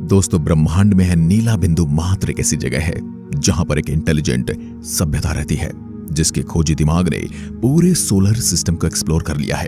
दोस्तों, ब्रह्मांड में है नीला बिंदु मात्र एक ऐसी जगह है जहां पर एक इंटेलिजेंट सभ्यता रहती है, जिसके खोजी दिमाग ने पूरे सोलर सिस्टम को एक्सप्लोर कर लिया है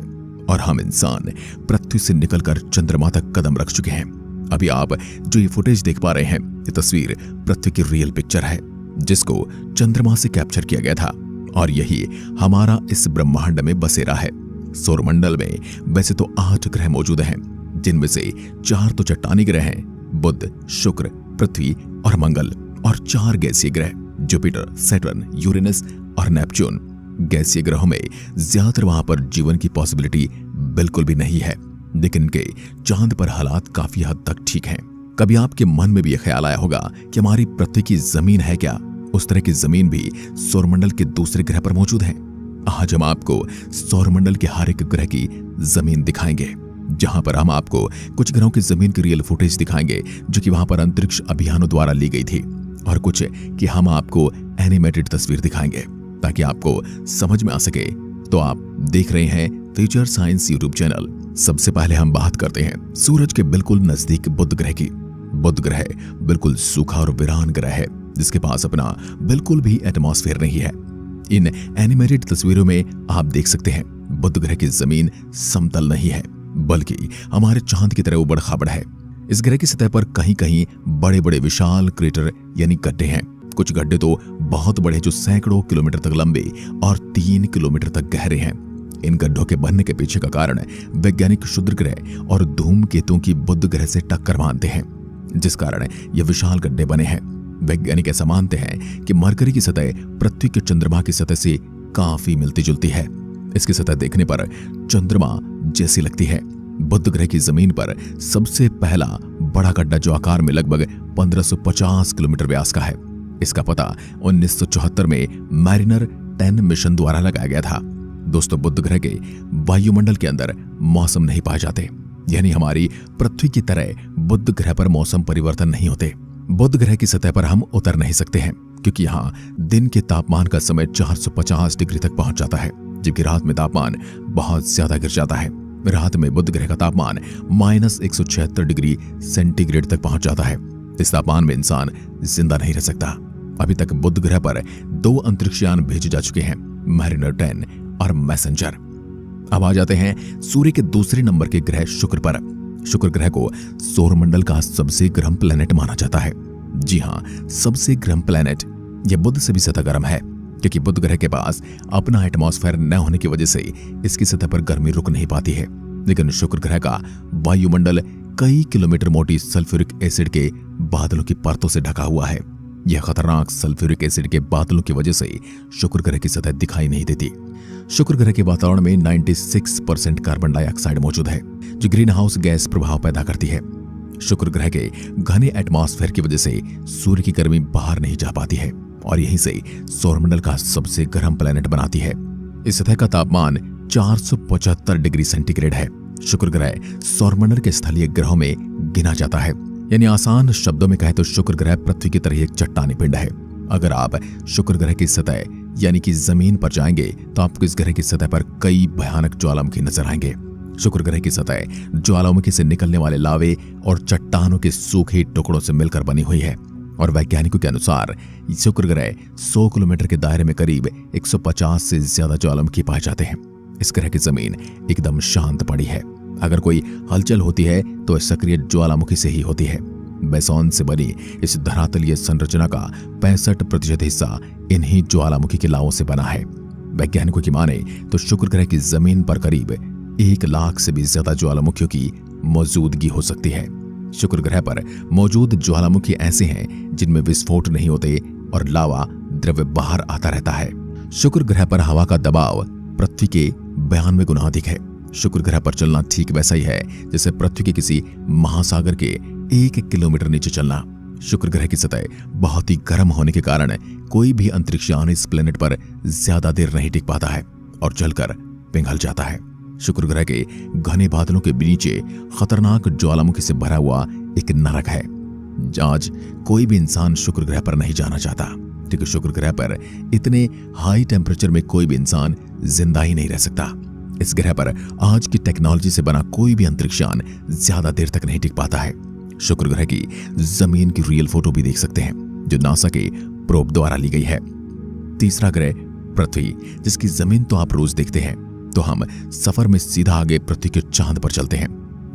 और हम इंसान पृथ्वी से निकलकर चंद्रमा तक कदम रख चुके हैं। अभी आप जो ये फुटेज देख पा रहे हैं, ये तस्वीर पृथ्वी की रियल पिक्चर है जिसको चंद्रमा से कैप्चर किया गया था और यही हमारा इस ब्रह्मांड में बसेरा है। सौरमंडल में वैसे तो 8 ग्रह मौजूद हैं, जिनमें से 4 तो चट्टानी ग्रह हैं, बुध, शुक्र, पृथ्वी और मंगल, और 4 गैसीय ग्रह जुपिटर, सैटर्न, यूरेनस और नेपच्यून। गैसीय ग्रहों में ज्यादातर वहां पर जीवन की पॉसिबिलिटी बिल्कुल भी नहीं है, लेकिन इनके चांद पर हालात काफी हद तक ठीक हैं। कभी आपके मन में भी यह ख्याल आया होगा कि हमारी पृथ्वी की जमीन है क्या? उस तरह की जमीन भी सौरमंडल के दूसरे ग्रह पर मौजूद है। आज हम आपको सौरमंडल के हर एक ग्रह की जमीन दिखाएंगे, जहां पर हम आपको कुछ ग्रहों की जमीन की रियल फुटेज दिखाएंगे जो कि वहां पर अंतरिक्ष अभियानों द्वारा ली गई थी, और कुछ कि हम आपको एनिमेटेड तस्वीर दिखाएंगे ताकि आपको समझ में आ सके। तो आप देख रहे हैं फ्यूचर साइंस यूट्यूब चैनल। सबसे पहले हम बात करते हैं सूरज के बिल्कुल नजदीक बुध ग्रह की। बुध ग्रह बिल्कुल सूखा और वीरान ग्रह है जिसके पास अपना बिल्कुल भी एटमॉस्फेयर नहीं है। इन एनिमेटेड तस्वीरों में आप देख सकते हैं बुध ग्रह की जमीन समतल नहीं है, बल्कि हमारे चांद की तरह उबड़ खाबड़ है। इस ग्रह की सतह पर कहीं कहीं बड़े बड़े विशाल क्रेटर यानी गड्ढे हैं। कुछ गड्ढे तो बहुत बड़े जो सैकड़ों किलोमीटर तक लंबे और 3 किलोमीटर तक गहरे हैं। इन गड्ढों के बनने के पीछे का कारण वैज्ञानिक क्षुद्र ग्रह और धूमकेतुओं की बुध ग्रह से टक्कर मानते हैं, जिस कारण ये विशाल गड्ढे बने हैं। वैज्ञानिक ऐसा मानते हैं कि मरकरी की सतह पृथ्वी के चंद्रमा की सतह से काफी मिलती जुलती है। इसकी सतह देखने पर चंद्रमा जैसी लगती है। बुध ग्रह की जमीन पर सबसे पहला बड़ा गड्ढा जो आकार में लगभग 1550 किलोमीटर व्यास का है, इसका पता 1974 में मैरिनर 10 मिशन द्वारा लगाया गया था। दोस्तों, बुध ग्रह के वायुमंडल के अंदर मौसम नहीं पाए जाते, यानी हमारी पृथ्वी की तरह बुध ग्रह पर मौसम परिवर्तन नहीं होते। बुध ग्रह की सतह पर हम उतर नहीं सकते हैं क्योंकि यहाँ दिन के तापमान का समय 450 डिग्री तक पहुंच जाता है, जबकि रात में तापमान बहुत ज्यादा गिर जाता है। रात में बुध ग्रह का तापमान -176 डिग्री सेंटीग्रेड तक पहुंच जाता है। इस तापमान में इंसान जिंदा नहीं रह सकता। अभी तक बुध ग्रह पर 2 अंतरिक्षयान भेजे जा चुके हैं, मैरिनर 10 और मैसेंजर। अब आ जाते हैं सूर्य के दूसरे नंबर के ग्रह शुक्र पर। शुक्र ग्रह को सौरमंडल का सबसे गर्म प्लेनेट माना जाता है। जी हां, सबसे गर्म प्लेनेट। यह बुध से भी ज्यादा गर्म है क्योंकि बुध ग्रह के पास अपना एटमॉस्फेयर न होने की वजह से इसकी सतह पर गर्मी रुक नहीं पाती है। लेकिन शुक्र ग्रह का वायुमंडल कई किलोमीटर मोटी सल्फ्यूरिक एसिड के बादलों की परतों से ढका हुआ है। यह खतरनाक सल्फ्यूरिक एसिड के बादलों की वजह से शुक्र ग्रह की सतह दिखाई नहीं देती। शुक्र ग्रह के वातावरण में 96% कार्बन डाइऑक्साइड मौजूद है जो ग्रीन हाउस गैस प्रभाव पैदा करती है। शुक्र ग्रह के घने एटमॉस्फेयर की वजह से सूर्य की गर्मी बाहर नहीं जा पाती है और यहीं से सौरमंडल का सबसे गर्म प्लेनेट बनाती है। इस सतह का तापमान 475 डिग्री सेंटीग्रेड है। शुक्र ग्रह सौरमंडल के स्थलीय ग्रहों में गिना जाता है, यानी आसान शब्दों में कहें तो शुक्र ग्रह पृथ्वी की तरह एक चट्टानी पिंड है। अगर आप शुक्र ग्रह की सतह यानी कि जमीन पर जाएंगे तो आपको इस ग्रह की सतह पर कई भयानक ज्वालामुखी नजर आएंगे। शुक्र ग्रह की सतह ज्वालामुखी से निकलने वाले लावे और चट्टानों के सूखे टुकड़ों से मिलकर बनी हुई है और वैज्ञानिकों के अनुसार शुक्र ग्रह 100 किलोमीटर के दायरे में करीब 150 से ज्यादा ज्वालामुखी पाए जाते हैं। इस ग्रह की जमीन एकदम शांत पड़ी है। अगर कोई हलचल होती है तो सक्रिय ज्वालामुखी से ही होती है। बेसॉन से बनी इस धरातलीय संरचना का 65% हिस्सा इन्हीं ज्वालामुखी के लावों से बना है। वैज्ञानिकों की माने तो शुक्र ग्रह की जमीन पर करीब 1 लाख से भी ज्यादा ज्वालामुखियों की मौजूदगी हो सकती है। शुक्र ग्रह पर मौजूद ज्वालामुखी ऐसे हैं जिनमें विस्फोट नहीं होते और लावा द्रव्य बाहर आता रहता है। शुक्र ग्रह पर हवा का दबाव पृथ्वी के 92 गुना अधिक है। शुक्र ग्रह पर चलना ठीक वैसा ही है जैसे पृथ्वी के किसी महासागर के 1 किलोमीटर नीचे चलना। शुक्र ग्रह की सतह बहुत ही गर्म होने के कारण कोई भी अंतरिक्षयान इस प्लेनेट पर ज्यादा देर नहीं टिक पाता है और जलकर पिघल जाता है। शुक्र ग्रह के घने बादलों के नीचे खतरनाक ज्वालामुखी से भरा हुआ एक नरक है। आज कोई भी इंसान शुक्र ग्रह पर नहीं जाना चाहता क्योंकि शुक्र ग्रह पर इतने हाई टेम्परेचर में कोई भी इंसान जिंदा ही नहीं रह सकता। इस ग्रह पर आज की टेक्नोलॉजी से बना कोई भी अंतरिक्षयान ज्यादा देर तक नहीं टिक पाता है। शुक्र ग्रह की जमीन की रियल फोटो भी देख सकते हैं, जो नासा के प्रोब द्वारा ली गई है। तीसरा ग्रह पृथ्वी, जिसकी जमीन तो आप रोज देखते हैं, तो हम सफर में सीधा आगे पृथ्वी के चांद पर चलते हैं।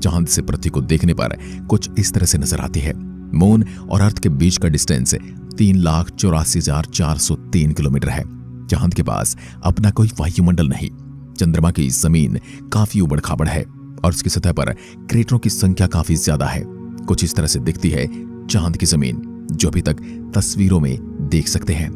चांद से पृथ्वी को देखने पर कुछ इस तरह से नजर आती है। मून और अर्थ के बीच का डिस्टेंस 3,84,403 किलोमीटर है। चांद के पास अपना कोई वायुमंडल नहीं। चंद्रमा की जमीन काफी उबड़ खाबड़ है और उसकी सतह पर क्रेटरों की संख्या काफी ज्यादा है। कुछ इस तरह से दिखती है चांद की जमीन, जो अभी तक तस्वीरों में देख सकते हैं।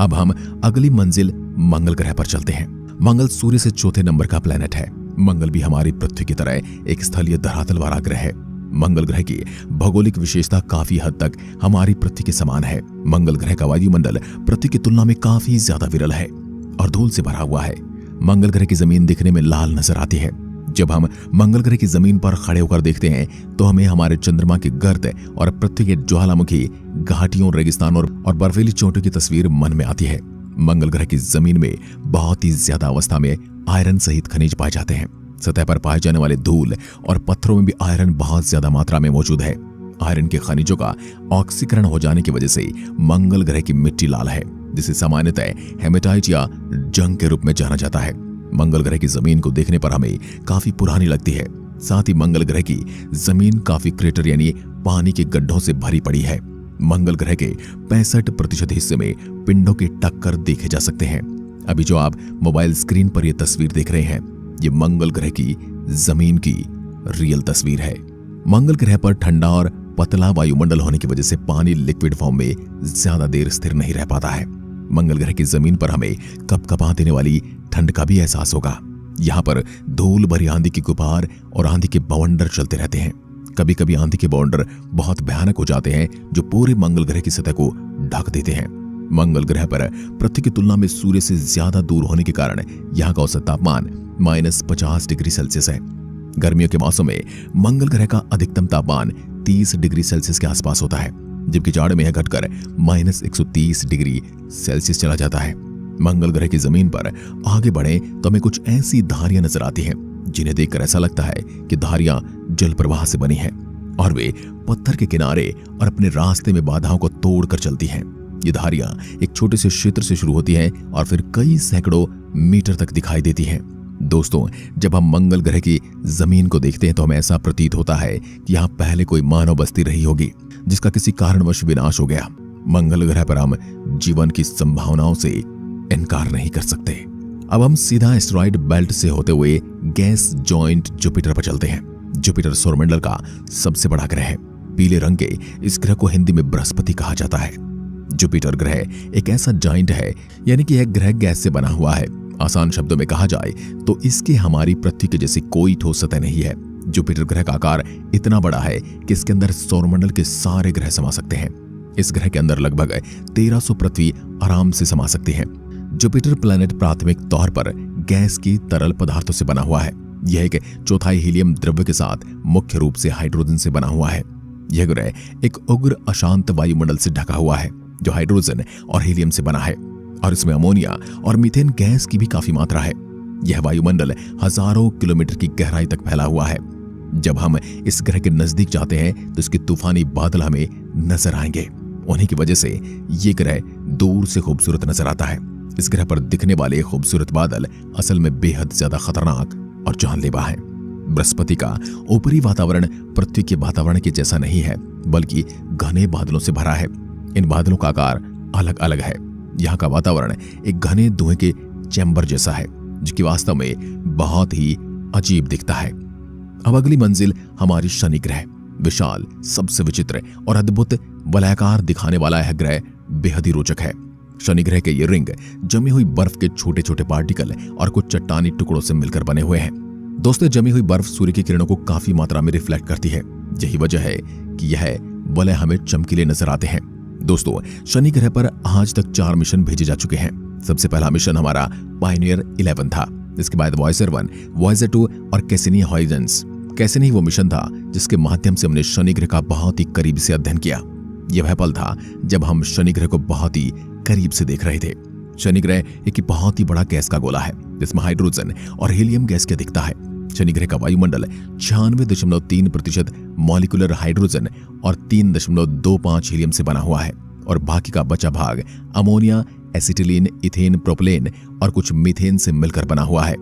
अब हम अगली मंजिल मंगल ग्रह पर चलते हैं। मंगल सूर्य से चौथे नंबर का प्लेनेट है। मंगल भी हमारी पृथ्वी की तरह एक स्थलीय धरातल वाला ग्रह है। मंगल ग्रह की भौगोलिक विशेषता काफी हद तक हमारी पृथ्वी के समान है। मंगल ग्रह का वायुमंडल पृथ्वी की तुलना में काफी ज्यादा विरल है और धूल से भरा हुआ है। मंगल ग्रह की जमीन दिखने में लाल नजर आती है। जब हम मंगल ग्रह की जमीन पर खड़े होकर देखते हैं तो हमें हमारे चंद्रमा के गर्त और पृथ्वी के ज्वालामुखी घाटियों, रेगिस्तान और बर्फीली चोटियों की तस्वीर मन में आती है। मंगल ग्रह की जमीन में बहुत ही ज्यादा अवस्था में आयरन सहित खनिज पाए जाते हैं। सतह पर पाए जाने वाले धूल और पत्थरों में भी आयरन बहुत ज्यादा मात्रा में मौजूद है। आयरन के खनिजों का ऑक्सीकरण हो जाने की वजह से मंगल ग्रह की मिट्टी लाल है, जिसे सामान्यतः हेमेटाइट या जंग के रूप में जाना जाता है। मंगल ग्रह की जमीन को देखने पर हमें काफी पुरानी लगती है। साथ ही मंगल ग्रह की जमीन काफी क्रेटर यानी पानी के गड्ढों से भरी पड़ी है। मंगल ग्रह के 65% हिस्से में पिंडों के टक्कर देखे जा सकते हैं। अभी जो आप मोबाइल स्क्रीन पर यह तस्वीर देख रहे हैं, ये मंगल ग्रह की जमीन की रियल तस्वीर है। मंगल ग्रह पर ठंडा और पतला वायुमंडल होने की वजह से पानी लिक्विड फॉर्म में ज्यादा देर स्थिर नहीं रह पाता है। मंगल ग्रह की जमीन पर हमें कपकपा देने वाली ठंड का भी एहसास होगा। यहाँ पर धूल भरी आंधी की गुबार और आंधी के बवंडर चलते रहते हैं। कभी कभी आंधी के बवंडर बहुत भयानक हो जाते हैं, जो पूरे मंगल ग्रह की सतह को ढक देते हैं। मंगल ग्रह पर पृथ्वी की तुलना में सूर्य से ज्यादा दूर होने के कारण यहाँ का औसत तापमान -50 डिग्री सेल्सियस है। गर्मियों के मौसम में मंगल ग्रह का अधिकतम तापमान 30 डिग्री सेल्सियस के आसपास होता है, जबकि जाड़े में यह घटकर -130 डिग्री सेल्सियस चला जाता है। मंगल ग्रह की जमीन पर आगे बढ़े तो हमें कुछ ऐसी धारियां नजर आती हैं, जिन्हें देखकर ऐसा लगता है कि धारियां जल प्रवाह से बनी हैं और वे पत्थर के किनारे और अपने रास्ते में बाधाओं को तोड़कर चलती हैं। ये धारियां एक छोटे से क्षेत्र से शुरू होती हैं और फिर कई सैकड़ों मीटर तक दिखाई देती हैं। दोस्तों, जब हम मंगल ग्रह की जमीन को देखते हैं तो हमें ऐसा प्रतीत होता है कि यहाँ पहले कोई मानव बस्ती रही होगी, जिसका किसी कारणवश विनाश हो गया। मंगल ग्रह पर हम जीवन की संभावनाओं से इनकार नहीं कर सकते। अब हम सीधा एस्टेरॉयड बेल्ट से होते हुए गैस जॉइंट जुपिटर पर चलते हैं। जुपिटर सौरमंडल का सबसे बड़ा ग्रह है। पीले रंग के इस ग्रह को हिंदी में बृहस्पति कहा जाता है। जुपिटर ग्रह एक ऐसा जॉइंट है, यानी कि यह ग्रह गैस से बना हुआ है। आसान शब्दों में कहा जाए तो इसकी हमारी पृथ्वी के जैसी कोई ठोस सतह नहीं है। जुपिटर ग्रह का आकार इतना बड़ा है कि इसके अंदर सौरमंडल के सारे ग्रह समा सकते हैं। इस ग्रह के अंदर लगभग 1300 पृथ्वी आराम से समा सकती हैं। जुपिटर प्लैनेट प्राथमिक तौर पर गैस की तरल पदार्थों से बना हुआ है। यह एक चौथाई हीलियम द्रव्य के साथ मुख्य रूप से हाइड्रोजन से बना हुआ है। यह ग्रह एक उग्र अशांत वायुमंडल से ढका हुआ है, जो हाइड्रोजन और हीलियम से बना है, और इसमें अमोनिया और मीथेन गैस की भी काफी मात्रा है। यह वायुमंडल हजारों किलोमीटर की गहराई तक फैला हुआ है। जब हम इस ग्रह के नजदीक जाते हैं तो इसके तूफानी बादल हमें नजर आएंगे। उन्हीं की वजह से ये ग्रह दूर से खूबसूरत नजर आता है। इस ग्रह पर दिखने वाले खूबसूरत बादल असल में बेहद ज्यादा खतरनाक और जानलेवा है। बृहस्पति का ऊपरी वातावरण पृथ्वी के वातावरण के जैसा नहीं है, बल्कि घने बादलों से भरा है। इन बादलों का आकार अलग अलग है। यहाँ का वातावरण एक घने धुएं के चैम्बर जैसा है, जो कि वास्तव में बहुत ही अजीब दिखता है। अब अगली मंजिल हमारी शनि ग्रह। विशाल, सबसे विचित्र और अद्भुत वलयाकार दिखाने वाला यह ग्रह बेहद ही रोचक है। शनि ग्रह के ये रिंग जमी हुई बर्फ के छोटे छोटे पार्टिकल और कुछ चट्टानी टुकड़ों से मिलकर बने हुए हैं। दोस्तों, जमी हुई बर्फ सूर्य की किरणों को काफी मात्रा में रिफ्लेक्ट करती है। यही वजह है कि यह वलय हमें चमकीले नजर आते हैं। दोस्तों, शनि ग्रह पर आज तक 4 मिशन भेजे जा चुके हैं। सबसे पहला मिशन हमारा पायनियर 11 था। इसके बाद वॉयेजर 1, वॉयेजर 2 और कैसिनी हॉरिजॉन्स। कैसिनी वो मिशन था जिसके माध्यम से हमने शनि ग्रह का बहुत ही करीब से अध्ययन किया। यह वह पल था जब हम शनि ग्रह को बहुत ही करीब से देख रहे थे। शनि ग्रह एक बहुत ही बड़ा गैस का गोला है, जिसमें हाइड्रोजन और हीलियम गैस की अधिकता है। शनि ग्रह का वायुमंडल 96.3% मॉलिक्यूलर हाइड्रोजन और 3.25 हीलियम से बना हुआ है और बाकी का बचा भाग अमोनिया, एसिटिलीन, इथेन, प्रोपेलेन और कुछ मीथेन से मिलकर बना हुआ है।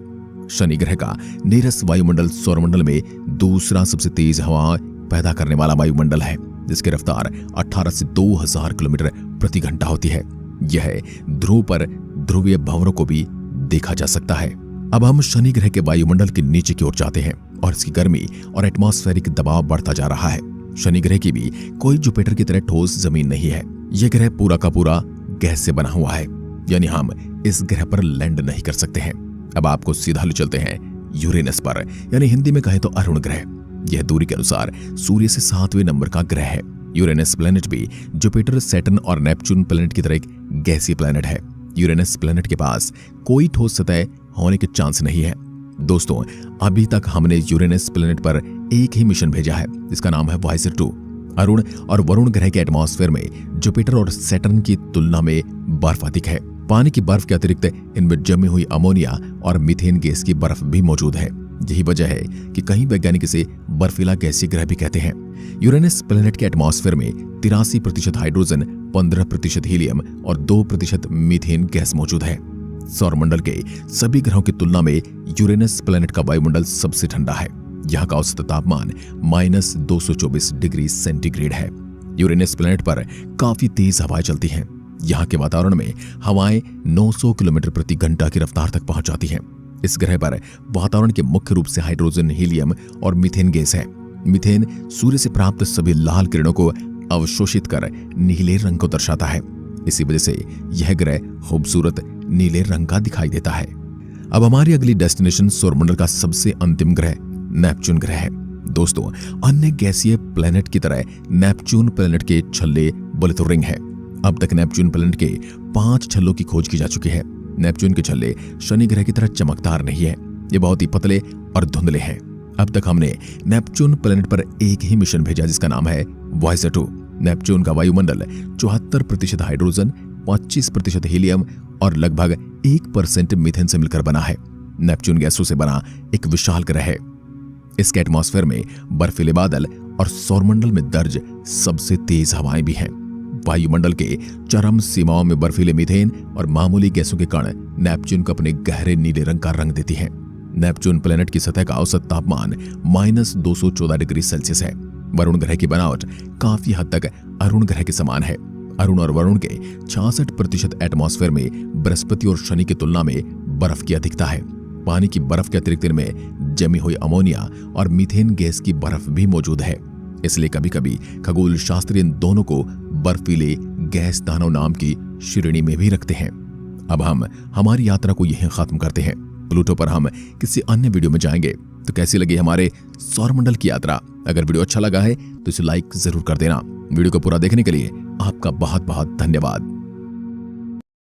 शनि ग्रह का नीरस वायुमंडल सौरमंडल में दूसरा सबसे तेज हवा पैदा करने वाला वायुमंडल है, जिसकी रफ्तार 18 से 2000 किलोमीटर प्रति घंटा होती है। यह ध्रुव पर ध्रुवीय भंवरों को भी देखा जा सकता है। अब हम शनि ग्रह के वायुमंडल के नीचे की ओर जाते हैं और इसकी गर्मी और एटमॉस्फेरिक दबाव बढ़ता जा रहा है। शनि ग्रह की भी कोई जुपिटर की तरह ठोस जमीन नहीं है। यह ग्रह पूरा का पूरा गैस से बना हुआ है, यानी हम इस ग्रह पर लैंड नहीं कर सकते हैं। अब आपको सीधा ले चलते हैं यूरेनस पर, यानी हिंदी में कहें तो अरुण ग्रह। यह दूरी के अनुसार सूर्य से 7वें नंबर का ग्रह है। यूरेनस प्लैनेट भी जुपिटर, सैटर्न और नेपच्यून प्लैनेट की तरह एक गैसीय प्लैनेट है। यूरेनस प्लैनेट के पास कोई ठोस सतह होने के चांस नहीं है। दोस्तों, अभी तक हमने यूरेनस प्लैनेट पर एक ही मिशन भेजा है, जिसका नाम है वॉयेजर 2। अरुण और वरुण ग्रह के एटमॉस्फेयर में जुपिटर और सैटर्न की तुलना में बर्फ अधिक है। पानी की बर्फ के अतिरिक्त इनमें जमी हुई अमोनिया और मीथेन गैस की बर्फ भी मौजूद है। यही वजह है कि कई वैज्ञानिक इसे बर्फीला गैसीय ग्रह भी कहते हैं। यूरेनस प्लैनेट के एटमॉस्फेयर में 83% हाइड्रोजन, 15% हीलियम और 2% मीथेन गैस मौजूद है। सौरमंडल के सभी ग्रहों की तुलना में यूरेनस प्लैनेट का वायुमंडल सबसे ठंडा है। यहाँ का औसत तापमान -224 डिग्री सेंटीग्रेड है। यूरेनस प्लैनेट पर काफी तेज हवाएं चलती हैं। यहाँ के वातावरण में हवाएं 900 किलोमीटर प्रति घंटा की रफ्तार तक पहुंच जाती हैं। इस ग्रह पर वातावरण के मुख्य रूप से हाइड्रोजन, हीलियम और मीथेन गैस है। मीथेन सूर्य से प्राप्त सभी लाल किरणों को अवशोषित कर नीले रंग को दर्शाता है। इसी वजह से यह ग्रह खूबसूरत नीले रंग का दिखाई देता है। अब हमारी अगली डेस्टिनेशन सौरमंडल का सबसे अंतिम ग्रह नेपच्यून ग्रह है। दोस्तों, अन्य गैसीय प्लैनेट की तरह नेपच्यून प्लैनेट के छल्ले बोले तो रिंग है। अब तक नेपच्यून प्लैनेट के 5 छल्लों की खोज की जा चुकी है। नेपच्यून के छल्ले शनि ग्रह की तरह चमकदार नहीं है, ये बहुत ही पतले और धुंधले हैं। अब तक हमने नेपच्यून प्लैनेट पर एक ही मिशन भेजा, जिसका नाम है वॉयेजर 2। नेपच्यून का वायुमंडल 74% हाइड्रोजन, 25% हीलियम और लगभग 1% मीथेन से मिलकर बना है। नेपच्यून गैसों से बना एक विशाल ग्रह है। इसके एटमॉस्फेयर में बर्फीले बादल और सौरमंडल में दर्ज सबसे तेज हवाएं भी हैं। वायुमंडल के चरम सीमाओं में बर्फीले मीथेन और मामूली गैसों के कण नेपच्यून को अपने गहरे नीले रंग का रंग देती हैं। नेपच्यून प्लैनेट की सतह का औसत तापमान -214 डिग्री सेल्सियस है। वरुण ग्रह की बनावट काफी हद तक अरुण ग्रह के समान है। अरुण और वरुण के 66% एटमॉस्फेयर में बृहस्पति और शनि की तुलना में बर्फ की अधिकता है। पानी की बर्फ के अतिरिक्त इनमें जमी हुई अमोनिया और मीथेन गैस की बर्फ भी मौजूद है। इसलिए कभी कभी खगोल शास्त्री इन दोनों को बर्फीले गैस दानव नाम की श्रेणी में भी रखते हैं। अब हम हमारी यात्रा को यहीं खत्म करते हैं। प्लूटो पर हम किसी अन्य वीडियो में जाएंगे। तो कैसी लगी हमारे सौरमंडल की यात्रा? अगर वीडियो अच्छा लगा है तो इसे लाइक जरूर कर देना। वीडियो को पूरा देखने के लिए आपका बहुत बहुत धन्यवाद।